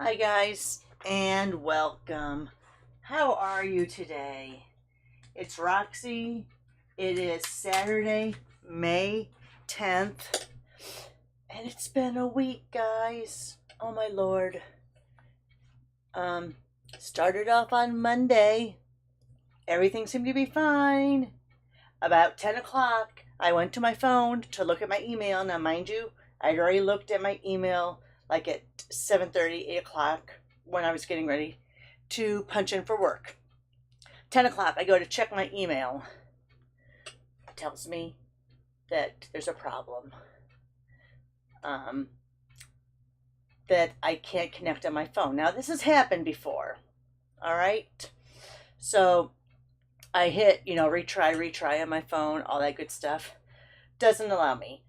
Hi, guys, and welcome. How are you today? It's Roxy. It is Saturday, May 10th, and it's been a week, guys. Oh, my Lord. Started off on Monday. Everything seemed to be fine. About 10 o'clock, I went to my phone to look at my email. Now, mind you, I'd already looked at my email like at 7:30, 8 o'clock when I was getting ready to punch in for work. 10 o'clock, I go to check my email. It tells me that there's a problem. That I can't connect on my phone. Now, this has happened before. All right. So I hit, retry on my phone, all that good stuff. Doesn't allow me.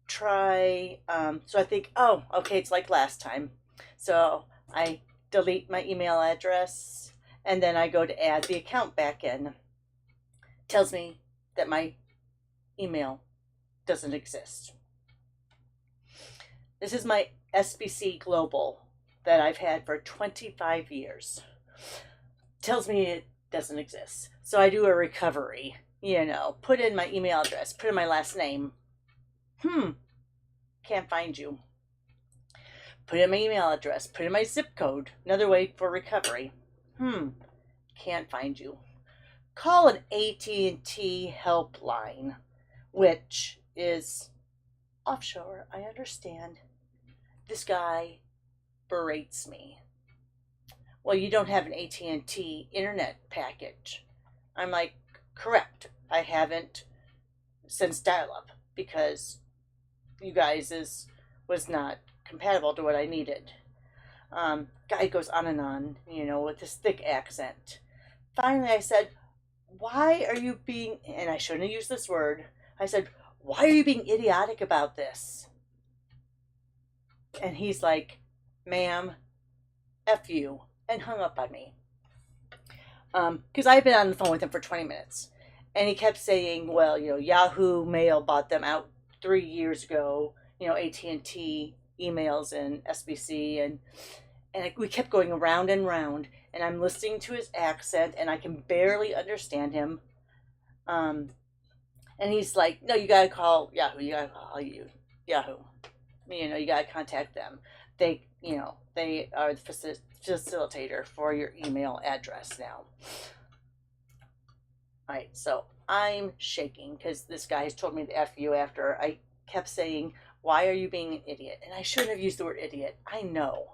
Try, so I think, oh, okay, it's like last time. So I delete my email address and then I go to add the account back in. Tells me that my email doesn't exist. This is my SBC Global that I've had for 25 years. Tells me it doesn't exist. So I do a recovery, put in my email address, put in my last name. Can't find you. Put in my email address, put in my zip code. Another way for recovery. Can't find you. Call an AT&T helpline, which is offshore, I understand. This guy berates me. Well, you don't have an AT&T internet package. I'm like, correct. I haven't since dial-up because you guys was not compatible to what I needed. Guy goes on and on, with this thick accent. Finally, I said, why are you being, and I shouldn't have used this word, I said, why are you being idiotic about this? And he's like, ma'am, F you, and hung up on me. Because I had been on the phone with him for 20 minutes. And he kept saying, well, Yahoo Mail bought them out 3 years ago, AT&T emails and SBC. And we kept going around and round. And I'm listening to his accent, and I can barely understand him. And he's like, no, you got to call Yahoo. You got to call Yahoo. You got to contact them. They are the facilitator for your email address now. All right, so I'm shaking because this guy has told me to F you after I kept saying, why are you being an idiot? And I shouldn't have used the word idiot. I know.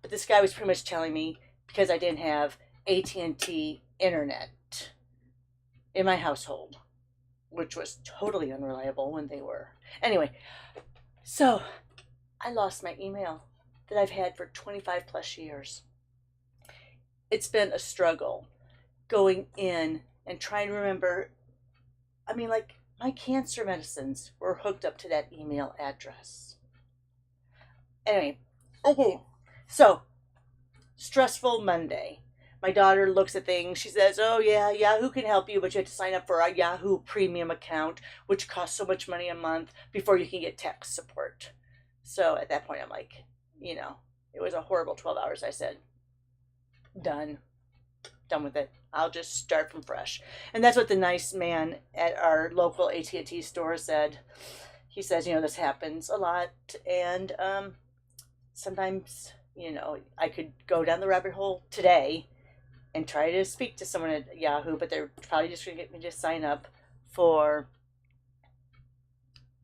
But this guy was pretty much telling me because I didn't have AT&T internet in my household, which was totally unreliable when they were. Anyway, so I lost my email that I've had for 25 plus years. It's been a struggle going in and trying to remember. I mean, like, my cancer medicines were hooked up to that email address. Anyway, okay, so stressful Monday. My daughter looks at things. She says, oh, yeah, Yahoo can help you, but you have to sign up for a Yahoo premium account, which costs so much money a month before you can get tech support. So at that point, I'm like, it was a horrible 12 hours. I said, done with it. I'll just start from fresh. And that's what the nice man at our local AT&T store said. He says, this happens a lot. And sometimes, I could go down the rabbit hole today and try to speak to someone at Yahoo, but they're probably just going to get me to sign up for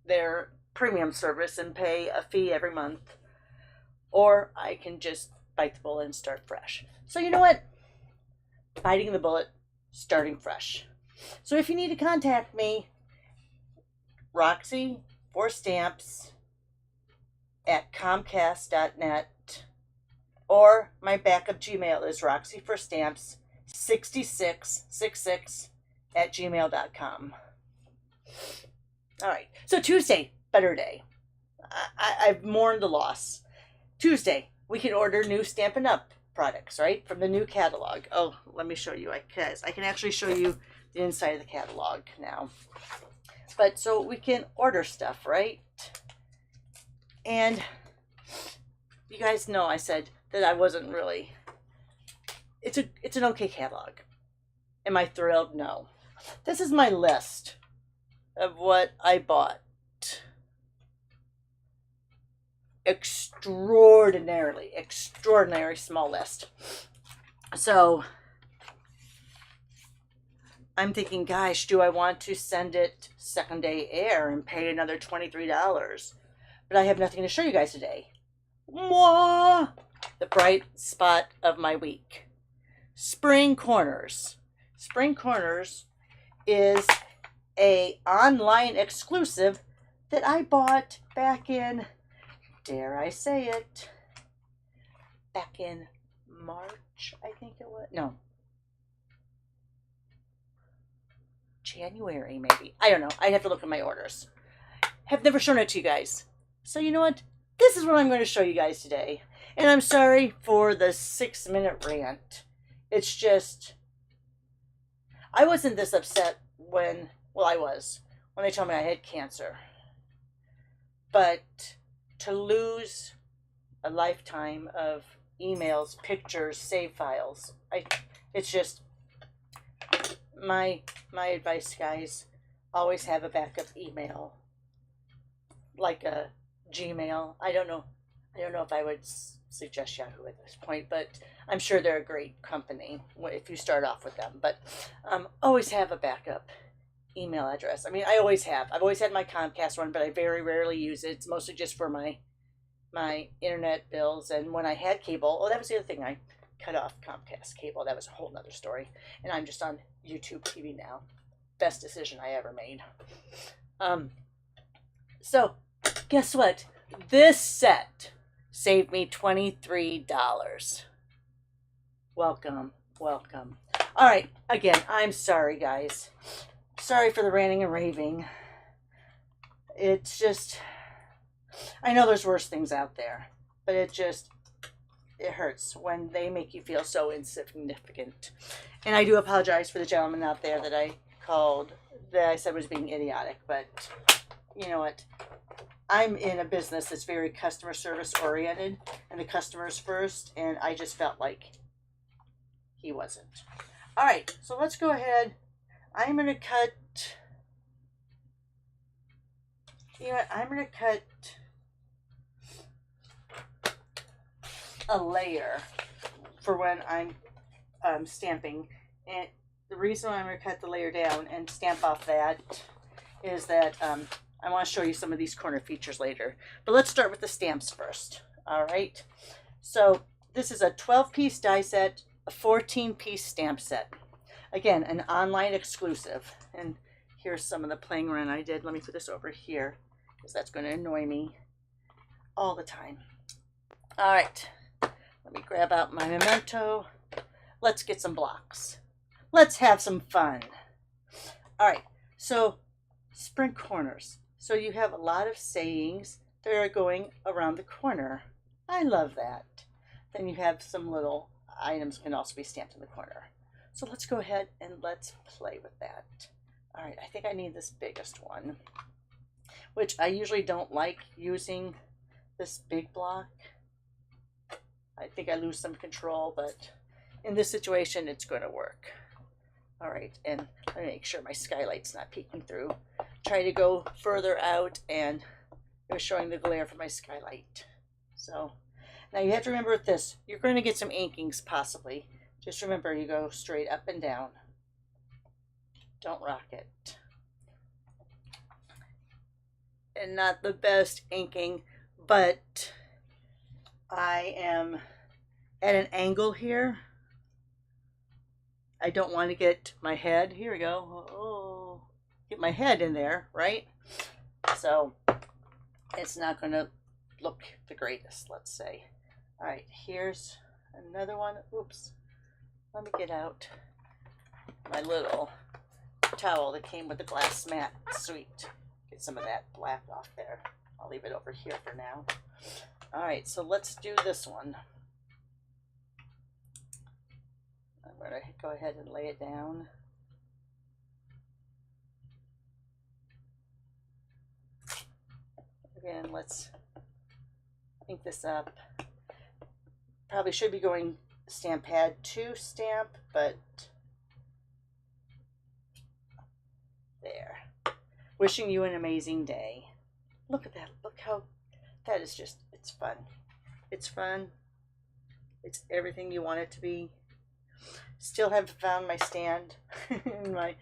their premium service and pay a fee every month. Or I can just bite the bullet and start fresh. So you know what? Biting the bullet, starting fresh. So if you need to contact me, Roxy for stamps at Comcast.net, or my backup Gmail is Roxy for stamps 6666 at gmail.com. All right. So Tuesday, better day. I've mourned the loss. Tuesday, we can order new Stampin' Up! Products, right? From the new catalog. Oh, let me show you. I can actually show you the inside of the catalog now. But so we can order stuff, right? And you guys know I said that I wasn't really. It's an okay catalog. Am I thrilled? No. This is my list of what I bought. Extraordinary small list. So I'm thinking, gosh, do I want to send it second day air and pay another $23? But I have nothing to show you guys today. Mwah! The bright spot of my week. Spring Corners. Spring Corners is a online exclusive that I bought back in, dare I say it, back in March, I think it was. No. January, maybe. I don't know. I'd have to look at my orders. Have never shown it to you guys. So you know what? This is what I'm going to show you guys today. And I'm sorry for the 6-minute rant. It's just, I wasn't this upset when, well, I was, when they told me I had cancer. But to lose a lifetime of emails, pictures, save files, it's just, my advice, guys, always have a backup email, like a Gmail. I don't know if I would suggest Yahoo at this point, but I'm sure they're a great company if you start off with them. But always have a backup email address. I mean, I always have. I've always had my Comcast one, but I very rarely use it. It's mostly just for my internet bills. And when I had cable, oh, that was the other thing. I cut off Comcast cable. That was a whole nother story. And I'm just on YouTube TV now. Best decision I ever made. So guess what? This set saved me $23. Welcome. All right. Again, I'm sorry, guys. Sorry for the ranting and raving. It's just, I know there's worse things out there, but it hurts when they make you feel so insignificant. And I do apologize for the gentleman out there that I said was being idiotic, but you know what? I'm in a business that's very customer service oriented, and the customer's first, and I just felt like he wasn't. All right, so let's go ahead. I'm going to cut, I'm going to cut a layer for when I'm stamping. And the reason I'm going to cut the layer down and stamp off that is that I want to show you some of these corner features later. But let's start with the stamps first. All right. So this is a 12-piece die set, a 14-piece stamp set. Again, an online exclusive. And here's some of the playing around I did. Let me put this over here because that's going to annoy me all the time. All right. Let me grab out my memento. Let's get some blocks. Let's have some fun. All right. So Spring Corners. So you have a lot of sayings that are going around the corner. I love that. Then you have some little items can also be stamped in the corner. So let's go ahead and let's play with that. All right, I think I need this biggest one, which I usually don't like using this big block. I think I lose some control, but in this situation, it's going to work. All right, and let me make sure my skylight's not peeking through. Try to go further out, and it was showing the glare from my skylight. So now you have to remember with this, you're going to get some inkings possibly. Just remember, you go straight up and down. Don't rock it. And not the best inking, but I am at an angle here. I don't want to get my head, here we go, oh, get my head in there, right? So it's not going to look the greatest, let's say. All right, here's another one. Oops, let me get out my little towel that came with the glass mat. Sweet. Get some of that black off there. I'll leave it over here for now. All right, so let's do this one. I'm going to go ahead and lay it down. Again, let's ink this up. probably should be going stamp pad to stamp, but there. Wishing you an amazing day. Look at that. Look how that is just, it's fun. It's fun. It's everything you want it to be. Still haven't found my stand in my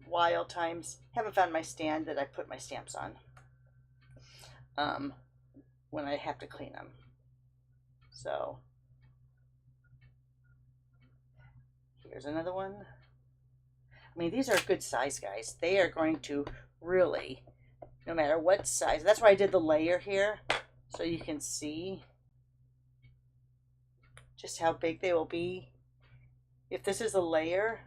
wild times. Haven't found my stand that I put my stamps on when I have to clean them. So here's another one. I mean, these are good size, guys. They are going to really, no matter what size. That's why I did the layer here, so you can see just how big they will be. If this is a layer,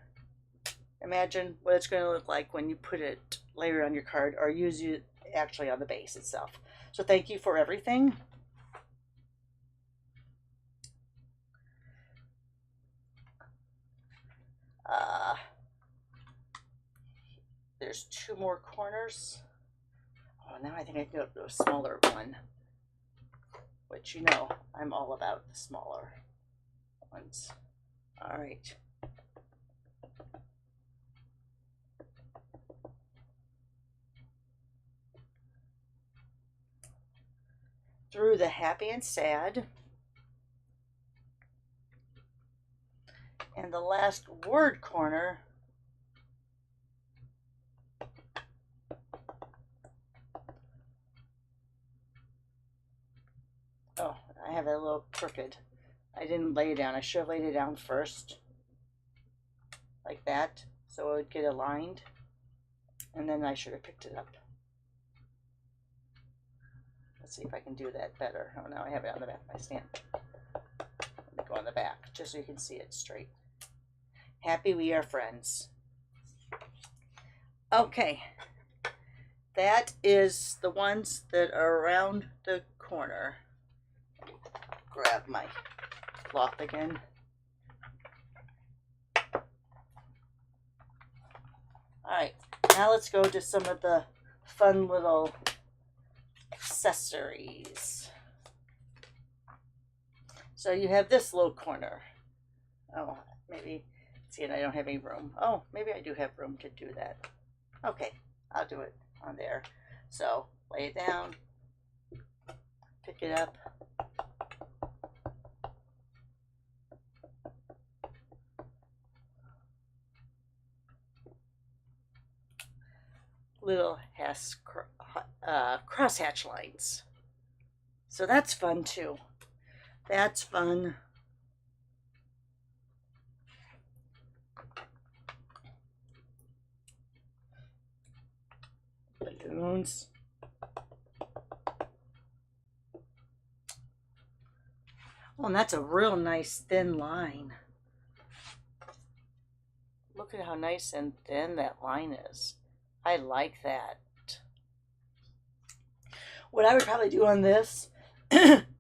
imagine what it's going to look like when you put it layer on your card or use it actually on the base itself. So thank you for everything. There's 2 more corners. Oh, now I think I can go to a smaller one, which you know I'm all about the smaller ones. All right. Through the happy and sad. And the last word corner, oh, I have it a little crooked. I didn't lay it down. I should have laid it down first, like that, so it would get aligned, and then I should have picked it up. Let's see if I can do that better. Oh, now I have it on the back of my stamp. Let me go on the back, just so you can see it straight. Happy we are friends. Okay, that is the ones that are around the corner. Grab my cloth again. All right, now let's go to some of the fun little accessories. So you have this little corner. Oh, maybe, see, and I don't have any room. Oh, maybe I do have room to do that. Okay, I'll do it on there. So lay it down, pick it up. Little crosshatch lines. So that's fun too. That's fun. Balloons. Oh, and that's a real nice thin line. Look at how nice and thin that line is. I like that. What I would probably do on this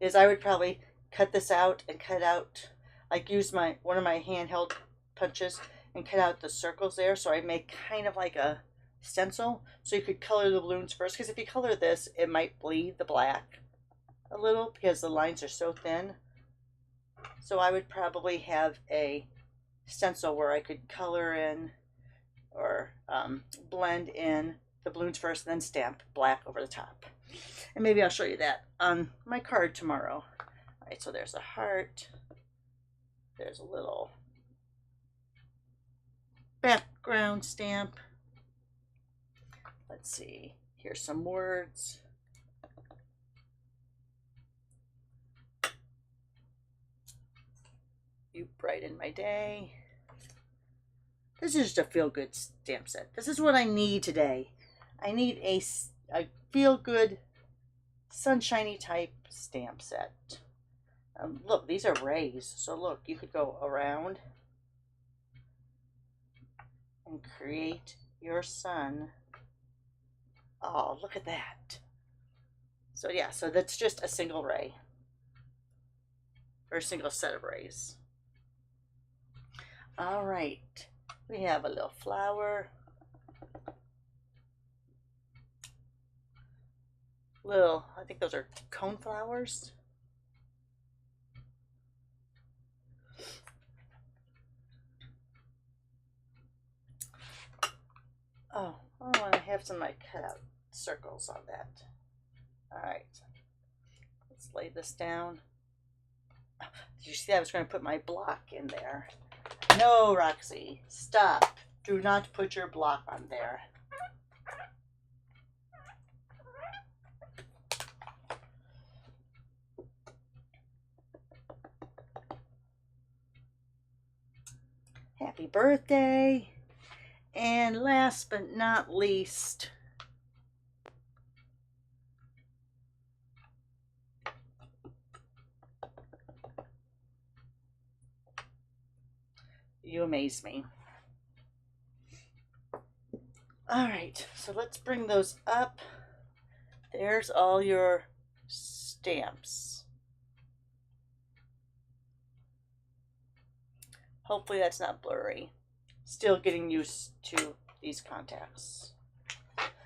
is I would probably cut this out and cut out, like use one of my handheld punches and cut out the circles there, so I make kind of like a stencil. So you could color the balloons first, because if you color this, it might bleed the black a little because the lines are so thin. So I would probably have a stencil where I could color in or blend in the balloons first and then stamp black over the top. And maybe I'll show you that on my card tomorrow. All right, so there's a heart. There's a little background stamp. Let's see, here's some words. You brighten my day. This is just a feel-good stamp set. This is what I need today. I need a feel-good, sunshiny type stamp set. Look, these are rays. So look, you could go around and create your sun. Oh, look at that. So yeah, so that's just a single ray. Or a single set of rays. All right. We have a little flower. I think those are cone flowers. Oh, I want to have some of my cut out circles on that. All right, let's lay this down. Did you see I was going to put my block in there? No, Roxy, stop. Do not put your block on there. Happy birthday. And last but not least, you amaze me. All right, so let's bring those up. There's all your stamps. Hopefully that's not blurry. Still getting used to these contacts.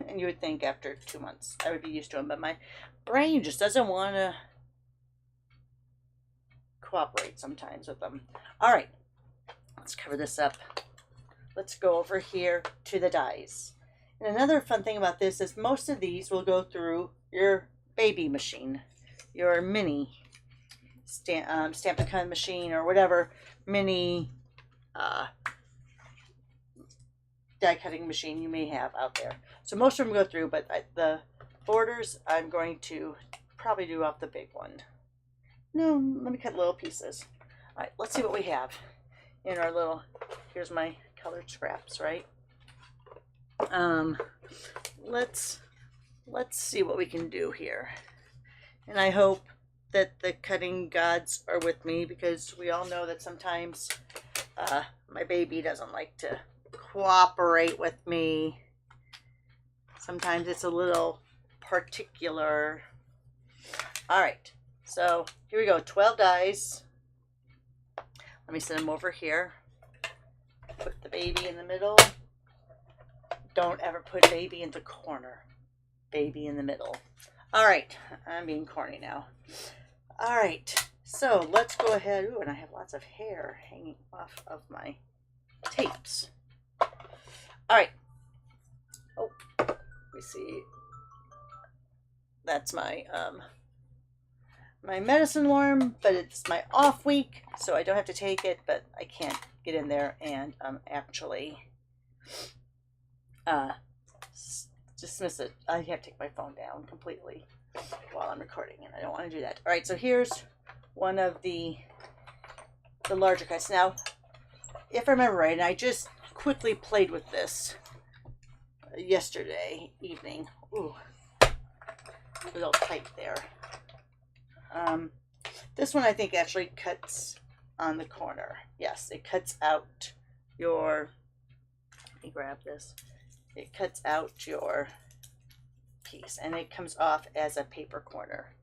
And you would think after 2 months I would be used to them, but my brain just doesn't want to cooperate sometimes with them. All right, let's cover this up. Let's go over here to the dies. And another fun thing about this is most of these will go through your baby machine, your mini Stampin' Con machine, or whatever mini die cutting machine you may have out there. So most of them go through, but the borders I'm going to probably do off the big one. No, let me cut little pieces. All right, let's see what we have in our little, here's my colored scraps, right? Let's see what we can do here. And I hope that the cutting gods are with me, because we all know that sometimes my baby doesn't like to cooperate with me. Sometimes it's a little particular. All right, so here we go, 12 dies. Let me set them over here. Put the baby in the middle. Don't ever put baby in the corner. Baby in the middle. All right, I'm being corny now. All right, so let's go ahead. Ooh, and I have lots of hair hanging off of my tapes. All right. Oh, let me see. That's my my medicine worm, but it's my off week, so I don't have to take it, but I can't get in there and actually dismiss it. I have to take my phone down completely while I'm recording, and I don't want to do that. All right, so here's one of the larger cuts. Now, if I remember right, and I just quickly played with this yesterday evening. Ooh, a little tight there. This one I think actually cuts on the corner. Yes, it cuts out your, let me grab this. It cuts out your piece, and it comes off as a paper corner.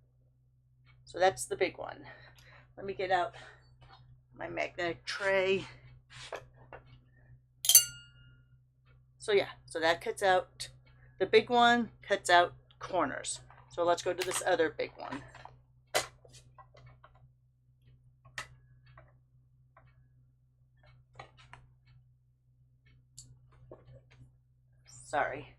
So that's the big one. Let me get out my magnetic tray. So yeah, so that cuts out, the big one cuts out corners. So let's go to this other big one. Sorry.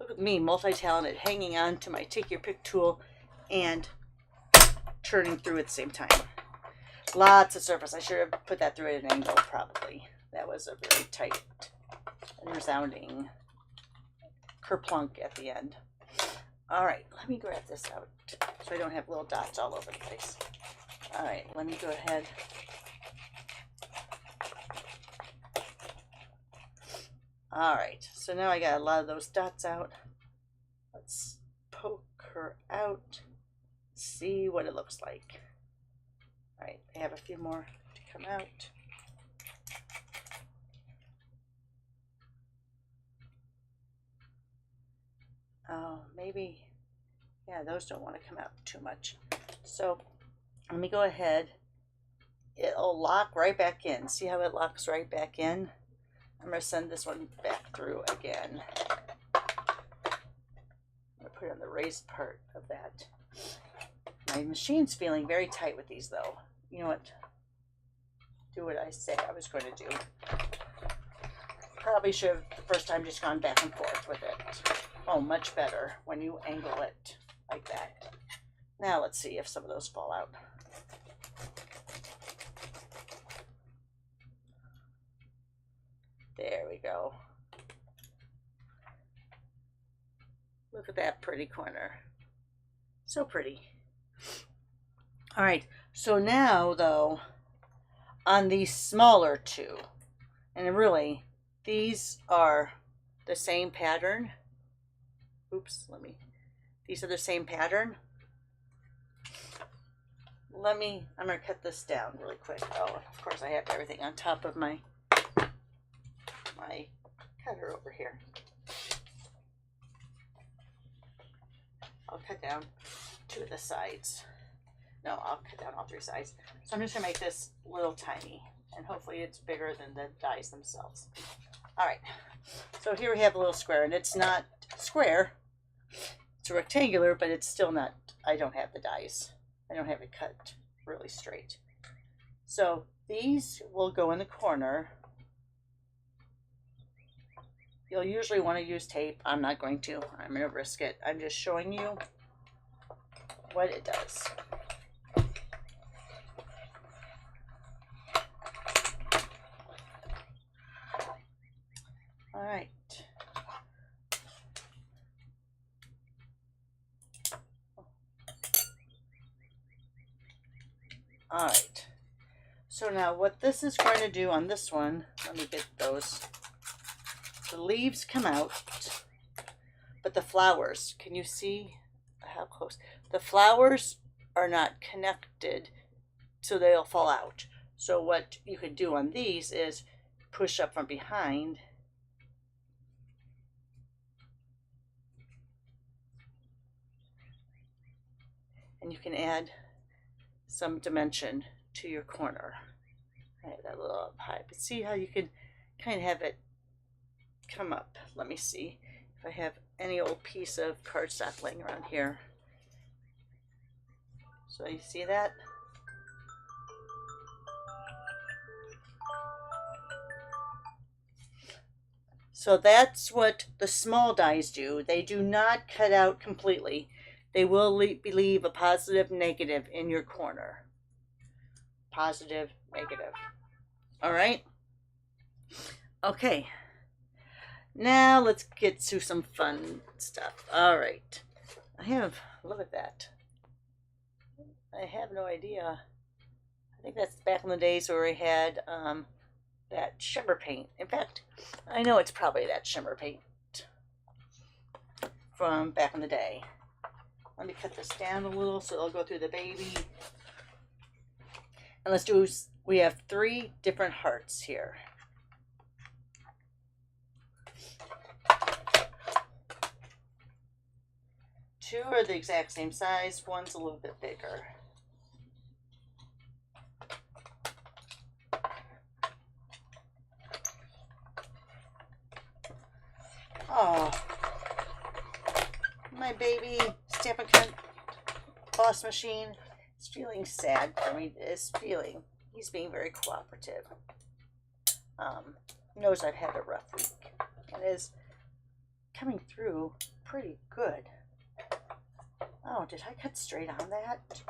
Look at me, multi-talented, hanging on to my take your pick tool and turning through at the same time. Lots of surface. I should have put that through at an angle, probably. That was a very tight and resounding kerplunk at the end. All right, let me grab this out so I don't have little dots all over the place. All right, let me go ahead. All right, so now I got a lot of those dots out. Let's poke her out, see what it looks like. All right, I have a few more to come out. Oh, maybe, yeah, those don't want to come out too much. So let me go ahead. It'll lock right back in. See how it locks right back in? I'm going to send this one back through again. put it on the raised part of that. My machine's feeling very tight with these though. You know what? Do what I say I was going to do. Probably should have the first time just gone back and forth with it. Oh, much better when you angle it like that. Now let's see if some of those fall out. There we go. Look at that pretty corner. So pretty. All right, so now though, on these smaller two, and really, these are the same pattern. Oops, these are the same pattern. I'm gonna cut this down really quick. Oh, of course I have everything on top of my cutter over here. I'll cut down 2 of the sides. No, I'll cut down all 3 sides. So I'm just gonna make this a little tiny, and hopefully it's bigger than the dies themselves. All right, so here we have a little square, and it's not square, it's rectangular, but it's still not, I don't have the dies. I don't have it cut really straight. So these will go in the corner. You'll usually want to use tape. I'm not going to. I'm going to risk it. I'm just showing you what it does. All right. All right. So now what this is going to do on this one, let me get those. The leaves come out, but the flowers, can you see how close? The flowers are not connected, so they'll fall out. So what you could do on these is push up from behind and you can add some dimension to your corner. I have that a little up high, but see how you can kind of have it come up. Let me see if I have any old piece of cardstock laying around here. So you see that? So that's what the small dies do. They do not cut out completely. They will leave a positive, negative in your corner. Positive, negative. All right? Okay. Now let's get to some fun stuff. All right. Look at that. I have no idea. I think that's back in the days where we had that shimmer paint. In fact, I know it's probably that shimmer paint from back in the day. Let me cut this down a little so it'll go through the baby. And we have 3 different hearts here. Two are the exact same size, one's a little bit bigger. Oh, my baby Stampin' Cut boss machine is feeling sad for me. He's being very cooperative. Knows I've had a rough week and is coming through pretty good. Oh, did I cut straight on that?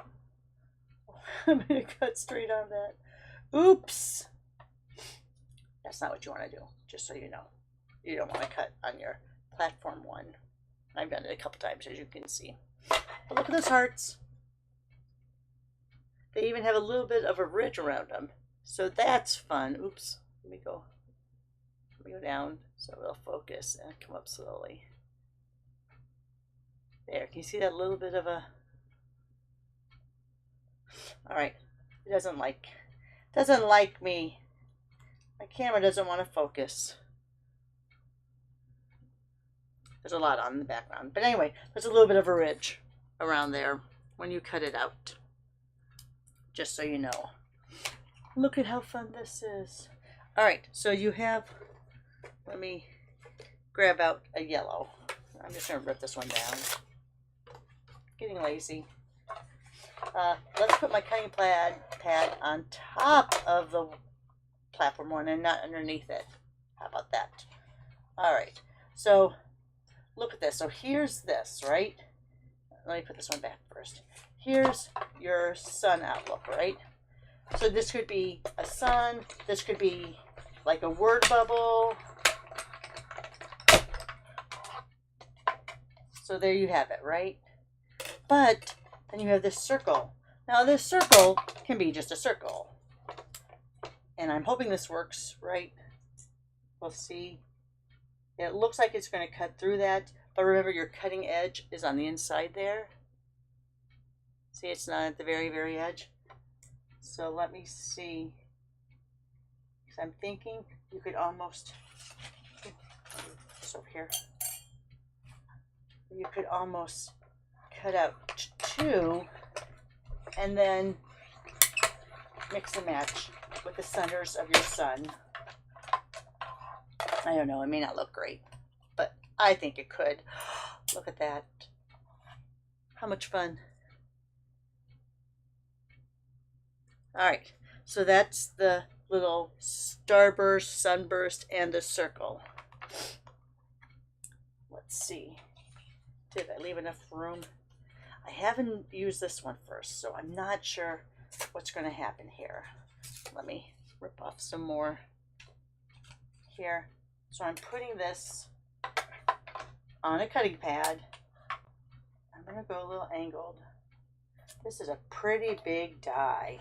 I'm going to cut straight on that. Oops. That's not what you want to do, just so you know. You don't want to cut on your platform 1. I've done it a couple times, as you can see. But look at those hearts. They even have a little bit of a ridge around them. So that's fun. Oops. Let me go down so it'll focus and come up slowly. There, can you see that little bit of a... All right, it doesn't like me. My camera doesn't want to focus. There's a lot on in the background. But anyway, there's a little bit of a ridge around there when you cut it out. Just so you know. Look at how fun this is. All right, so you have... Let me grab out a yellow. I'm just going to rip this one down. getting lazy. Let's put my cutting pad on top of the platform one and not underneath it. How about that? All right, so look at this. So here's this, right? Let me put this one back first. Here's your sun outlook, right? So this could be a sun. This could be like a word bubble. So there you have it, right? But then you have this circle. Now this circle can be just a circle. And I'm hoping this works, right? We'll see. It looks like it's going to cut through that, but remember your cutting edge is on the inside there. See, it's not at the very, very edge. So let me see. Because I'm thinking you could almost, just over here, you could almost cut out two and then mix and match with the centers of your sun. I don't know, it may not look great, but I think it could. Look at that. How much fun. All right, so that's the little starburst, sunburst, and the circle. Let's see. Did I leave enough room? I haven't used this one first, so I'm not sure what's going to happen here. Let me rip off some more here. So I'm putting this on a cutting pad. I'm going to go a little angled. This is a pretty big die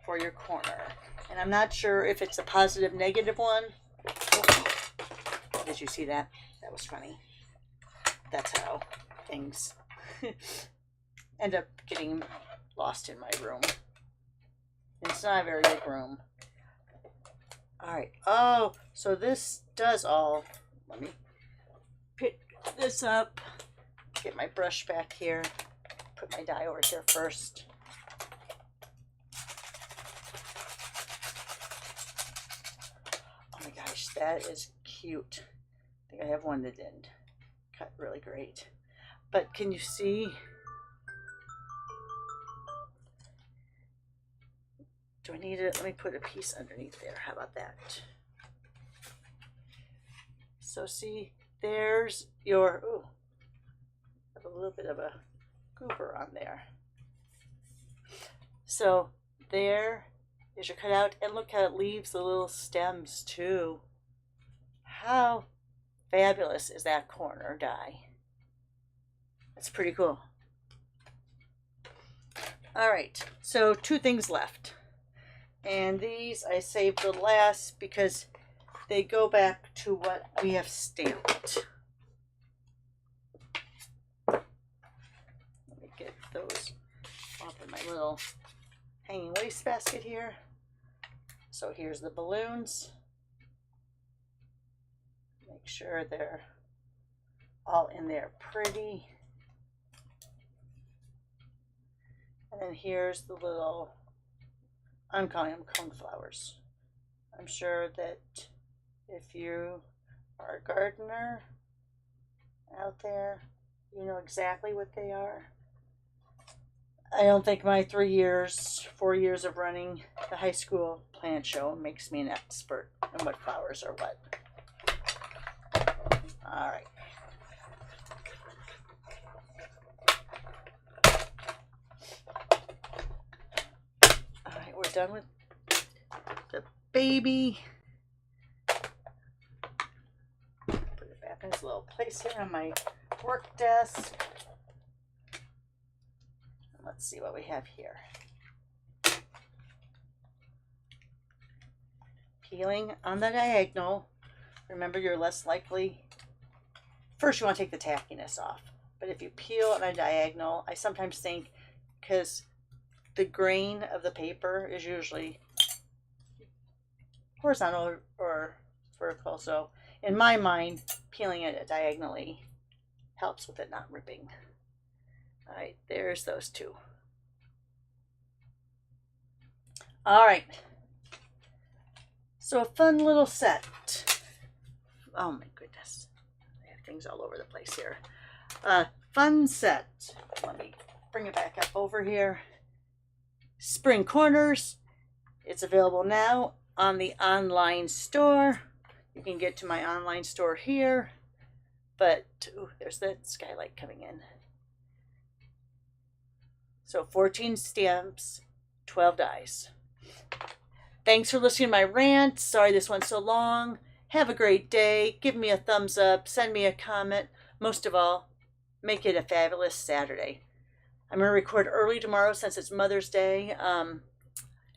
for your corner. And I'm not sure if it's a positive, negative one. Oh, did you see that? That was funny. That's how things end up getting lost in my room. It's not a very big room. All right. Oh, so this does all. Let me pick this up. Get my brush back here. Put my die over here first. Oh my gosh, that is cute. I think I have one that didn't cut really great. But can you see? Do I need it? Let me put a piece underneath there. How about that? So see, there's your, ooh, have a little bit of a goober on there. So there is your cutout, and look how it leaves the little stems too. How fabulous is that corner die? That's pretty cool. All right, so two things left. And these I saved the last because they go back to what we have stamped. Let me get those off in my little hanging waste basket here. So here's the balloons. Make sure they're all in there pretty. And then here's the little, I'm calling them cone flowers. I'm sure that if you are a gardener out there, you know exactly what they are. I don't think my 4 years of running the high school plant show makes me an expert in what flowers are what. All right. All right, we're done with the baby. Put it back in its little place here on my work desk. Let's see what we have here. Peeling on the diagonal. Remember, you're less likely. First, you want to take the tackiness off. But if you peel on a diagonal, I sometimes think because the grain of the paper is usually horizontal or vertical. So in my mind, peeling it diagonally helps with it not ripping. All right, there's those two. All right. So a fun little set. Oh my goodness. I have things all over the place here. Fun set. Let me bring it back up over here. Spring Corners. It's available now on the online store. You can get to my online store here. But, ooh, there's that skylight coming in. So 14 stamps, 12 dies. Thanks for listening to my rant. Sorry this one's so long. Have a great day. Give me a thumbs up. Send me a comment. Most of all, make it a fabulous Saturday. I'm going to record early tomorrow since it's Mother's Day.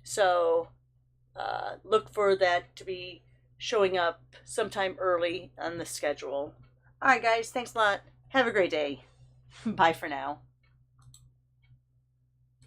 So look for that to be showing up sometime early on the schedule. All right, guys. Thanks a lot. Have a great day. Bye for now.